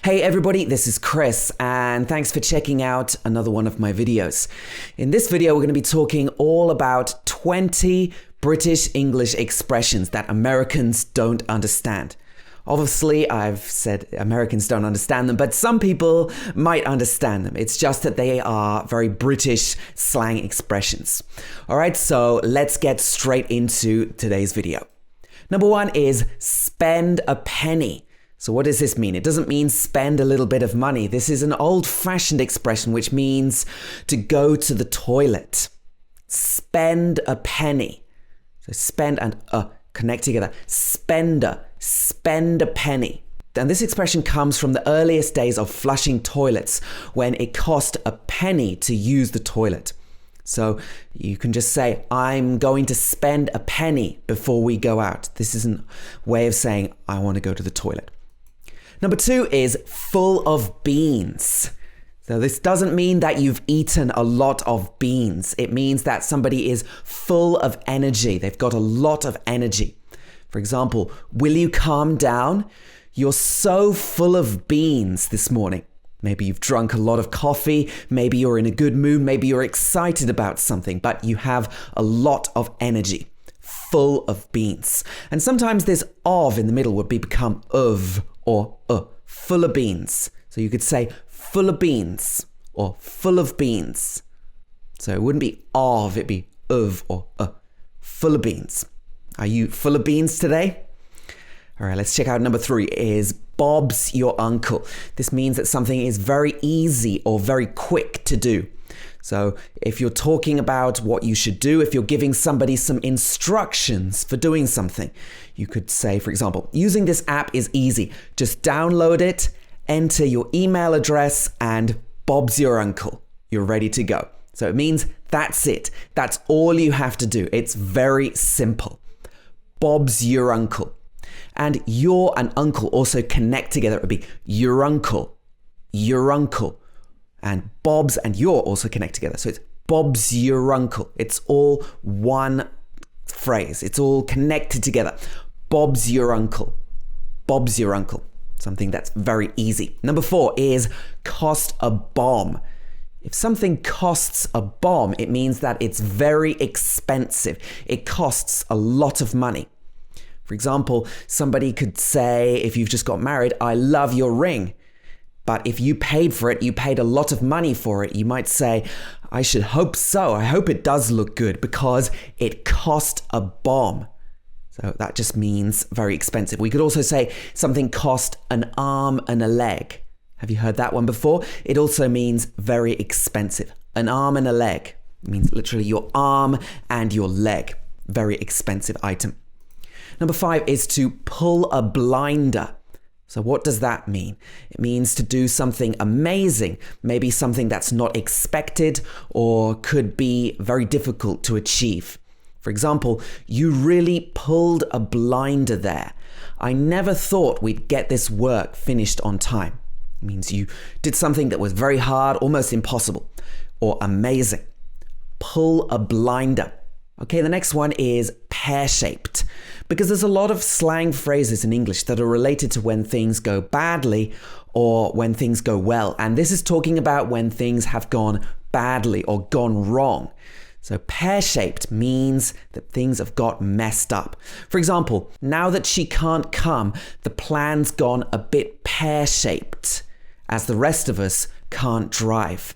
Hey everybody, this is Chris and thanks for checking out another one of my videos. In this video, we're going to be talking all about 20 British English expressions that Americans don't understand. Obviously, I've said Americans don't understand them, but some people might understand them. It's just that they are very British slang expressions. All right, so let's get straight into today's video. Number one is spend a penny. So what does this mean? It doesn't mean spend a little bit of money. This is an old-fashioned expression which means to go to the toilet. Spend a penny. So spend and connect together. Spender, spend a penny. And this expression comes from the earliest days of flushing toilets when it cost a penny to use the toilet. So you can just say, I'm going to spend a penny before we go out. This is a way of saying, I want to go to the toilet. Number two is full of beans. So this doesn't mean that you've eaten a lot of beans. It means that somebody is full of energy. They've got a lot of energy. For example, will you calm down? You're so full of beans this morning. Maybe you've drunk a lot of coffee. Maybe you're in a good mood. Maybe you're excited about something, but you have a lot of energy. Full of beans. And sometimes this of in the middle would become of or full of beans. So you could say full of beans or full of beans. So it wouldn't be of, it'd be of or full of beans. Are you full of beans today? All right, let's check out number three is Bob's your uncle. This means that something is very easy or very quick to do. So if you're talking about what you should do, if you're giving somebody some instructions for doing something, you could say, for example, using this app is easy. Just download it, enter your email address, and Bob's your uncle. You're ready to go. So it means that's it. That's all you have to do. It's very simple. Bob's your uncle. And your and uncle also connect together. It would be your uncle, your uncle. And Bob's and your also connect together. So it's Bob's your uncle. It's all one phrase. It's all connected together. Bob's your uncle. Bob's your uncle. Something that's very easy. Number four is cost a bomb. If something costs a bomb, it means that it's very expensive. It costs a lot of money. For example, somebody could say, if you've just got married, I love your ring. But if you paid for it, you paid a lot of money for it, you might say, I should hope so. I hope it does look good because it cost a bomb. So that just means very expensive. We could also say something cost an arm and a leg. Have you heard that one before? It also means very expensive. An arm and a leg. It means literally your arm and your leg. Very expensive item. Number five is to pull a blinder. So what does that mean? It means to do something amazing, maybe something that's not expected or could be very difficult to achieve. For example, you really pulled a blinder there. I never thought we'd get this work finished on time. It means you did something that was very hard, almost impossible, or amazing. Pull a blinder. Okay, the next one is pear-shaped. Because there's a lot of slang phrases in English that are related to when things go badly or when things go well. And this is talking about when things have gone badly or gone wrong. So pear-shaped means that things have got messed up. For example, now that she can't come, the plan's gone a bit pear-shaped as the rest of us can't drive.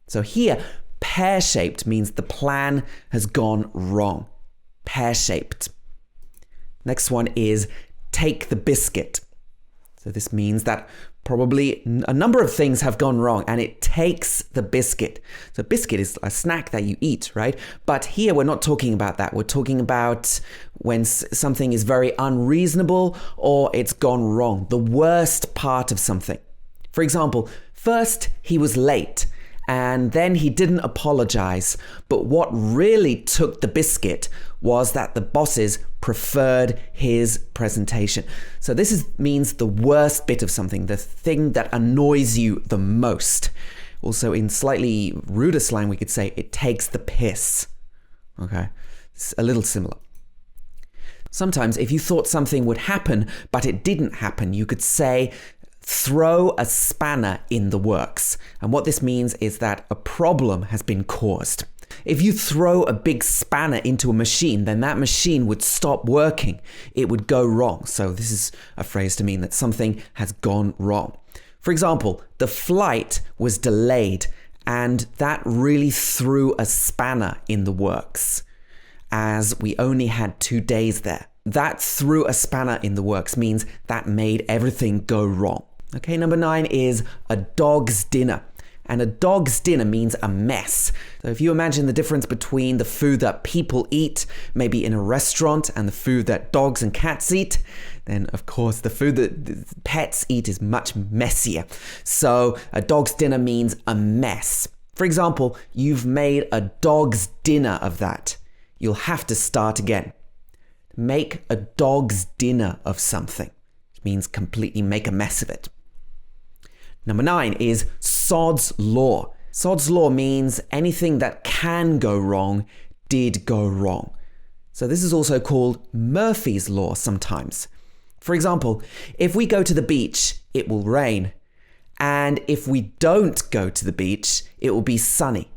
So here, pear-shaped means the plan has gone wrong. Pear-shaped. Next one is take the biscuit. So this means that probably a number of things have gone wrong and it takes the biscuit. So biscuit is a snack that you eat, right? But here we're not talking about that. We're talking about when something is very unreasonable or it's gone wrong. The worst part of something. For example, first he was late and then he didn't apologize. But what really took the biscuit was that the bosses preferred his presentation. So this means the worst bit of something, the thing that annoys you the most. Also, in slightly ruder slang, we could say it takes the piss. Okay, it's a little similar. Sometimes if you thought something would happen, but it didn't happen, you could say throw a spanner in the works. And what this means is that a problem has been caused. If you throw a big spanner into a machine, then that machine would stop working. It would go wrong. So this is a phrase to mean that something has gone wrong. For example, the flight was delayed, and that really threw a spanner in the works, as we only had 2 days there. That threw a spanner in the works means that made everything go wrong. Okay, number 9 is a dog's dinner. And a dog's dinner means a mess. So if you imagine the difference between the food that people eat, maybe in a restaurant, and the food that dogs and cats eat, then of course the food that pets eat is much messier. So a dog's dinner means a mess. For example, you've made a dog's dinner of that. You'll have to start again. Make a dog's dinner of something. It means completely make a mess of it. Number 9 is sod's law. Sod's law means anything that can go wrong did go wrong. So this is also called Murphy's law sometimes. For example, if we go to the beach, it will rain. And if we don't go to the beach, it will be sunny.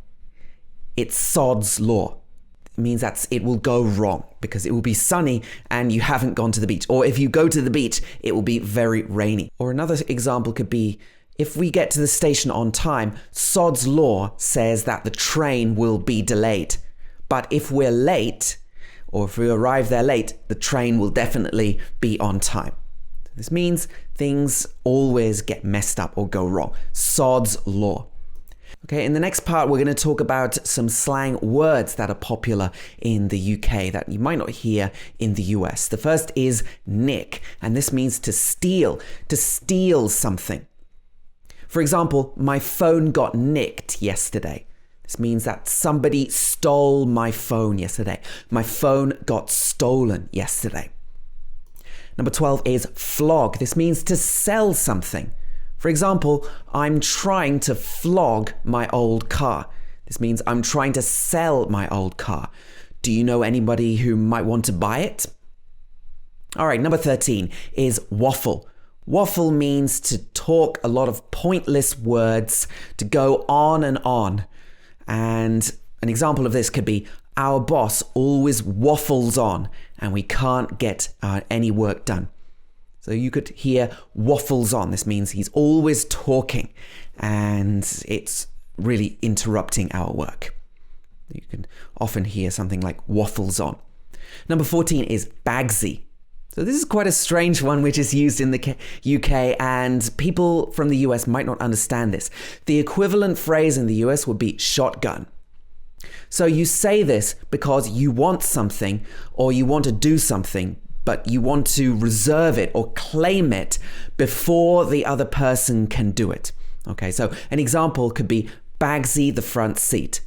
It's sod's law. It means that it will go wrong because it will be sunny and you haven't gone to the beach. Or if you go to the beach, it will be very rainy. Or another example could be, if we get to the station on time, sod's law says that the train will be delayed. But if we're late, or if we arrive there late, the train will definitely be on time. This means things always get messed up or go wrong. Sod's law. Okay, in the next part, we're going to talk about some slang words that are popular in the UK that you might not hear in the US. The first is nick, and this means to steal something. For example, my phone got nicked yesterday. This means that somebody stole my phone yesterday. My phone got stolen yesterday. Number 12 is flog. This means to sell something. For example, I'm trying to flog my old car. This means I'm trying to sell my old car. Do you know anybody who might want to buy it? All right, number 13 is waffle. Waffle means to talk a lot of pointless words, to go on and on. And an example of this could be, our boss always waffles on and we can't get any work done. So you could hear waffles on. This means he's always talking and it's really interrupting our work. You can often hear something like waffles on. Number 14 is Bagsy. So this is quite a strange one which is used in the UK, and people from the US might not understand this. The equivalent phrase in the US would be shotgun. So you say this because you want something or you want to do something, but you want to reserve it or claim it before the other person can do it. Okay, so an example could be Bagsy the front seat.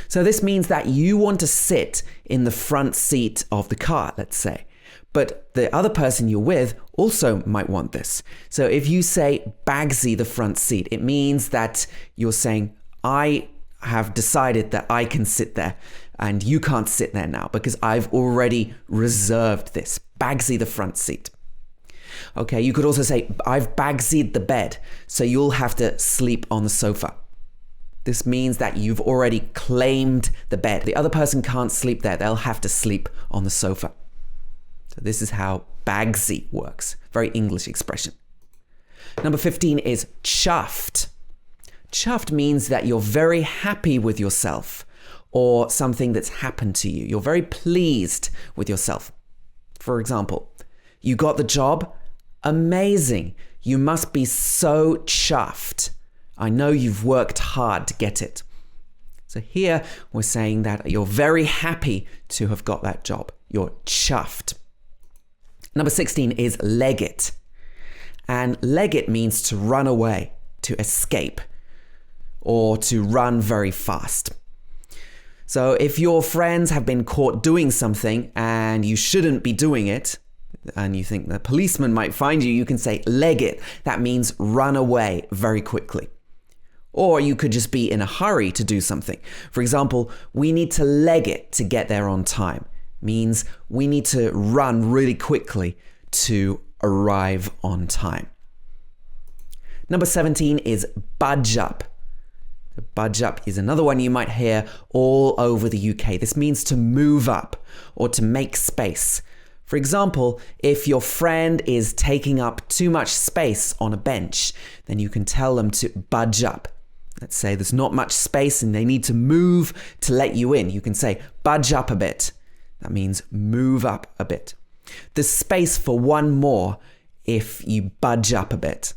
So this means that you want to sit in the front seat of the car, let's say. But the other person you're with also might want this. So if you say Bagsy the front seat, it means that you're saying, I have decided that I can sit there and you can't sit there now because I've already reserved this. Bagsy the front seat. Okay, you could also say, I've Bagsy'd the bed, so you'll have to sleep on the sofa. This means that you've already claimed the bed. The other person can't sleep there. They'll have to sleep on the sofa. So this is how Bagsy works. Very English expression. Number 15 is chuffed. Chuffed means that you're very happy with yourself or something that's happened to you. You're very pleased with yourself. For example, you got the job? Amazing. You must be so chuffed. I know you've worked hard to get it. So here we're saying that you're very happy to have got that job. You're chuffed. Number 16 is leg it. And leg it means to run away, to escape, or to run very fast. So if your friends have been caught doing something and you shouldn't be doing it, and you think the policeman might find you, you can say leg it. That means run away very quickly. Or you could just be in a hurry to do something. For example, we need to leg it to get there on time. Means we need to run really quickly to arrive on time. Number 17 is budge up. So budge up is another one you might hear all over the UK. This means to move up or to make space. For example, if your friend is taking up too much space on a bench, then you can tell them to budge up. Let's say there's not much space and they need to move to let you in. You can say budge up a bit. That means move up a bit. There's space for one more if you budge up a bit.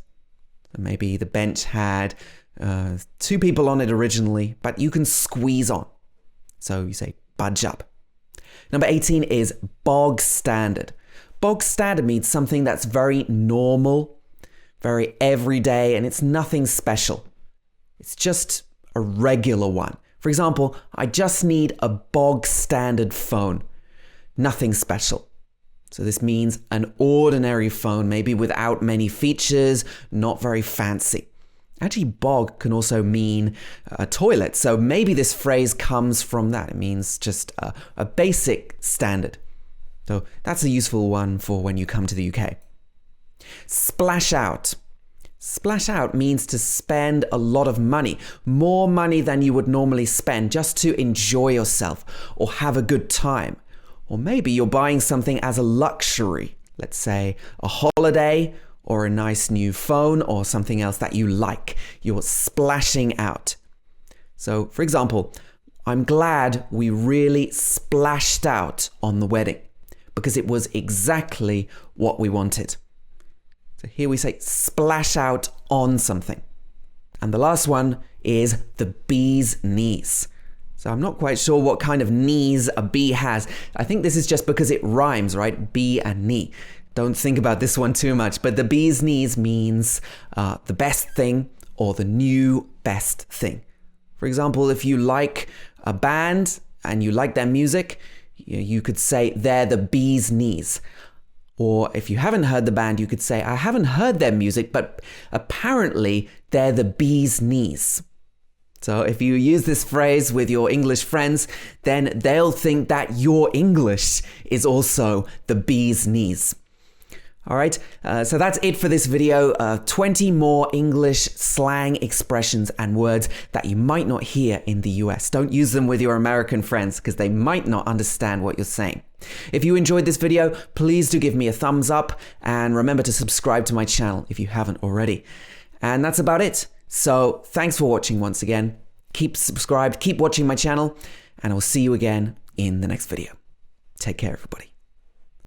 So maybe the bench had 2 people on it originally, but you can squeeze on. So you say budge up. Number 18 is bog-standard. Bog-standard means something that's very normal, very everyday, and it's nothing special. It's just a regular one. For example, I just need a bog-standard phone. Nothing special. So this means an ordinary phone, maybe without many features, not very fancy. Actually, bog can also mean a toilet, so maybe this phrase comes from that. It means just a basic standard. So that's a useful one for when you come to the UK. Splash out. Splash out means to spend a lot of money, more money than you would normally spend just to enjoy yourself or have a good time. Or maybe you're buying something as a luxury, let's say a holiday or a nice new phone or something else that you like. You're splashing out. So, for example, I'm glad we really splashed out on the wedding because it was exactly what we wanted. So here we say splash out on something. And the last one is the bee's knees. So I'm not quite sure what kind of knees a bee has. I think this is just because it rhymes, right? Bee and knee. Don't think about this one too much, but the bee's knees means the best thing or the new best thing. For example, if you like a band and you like their music, you could say they're the bee's knees. Or if you haven't heard the band, you could say, I haven't heard their music, but apparently they're the bee's knees. So if you use this phrase with your English friends, then they'll think that your English is also the bee's knees. All right, so that's it for this video. 20 more English slang expressions and words that you might not hear in the US. Don't use them with your American friends because they might not understand what you're saying. If you enjoyed this video, please do give me a thumbs up and remember to subscribe to my channel if you haven't already. And that's about it. So thanks for watching once again. Keep subscribed, keep watching my channel, and I'll see you again in the next video. Take care, everybody.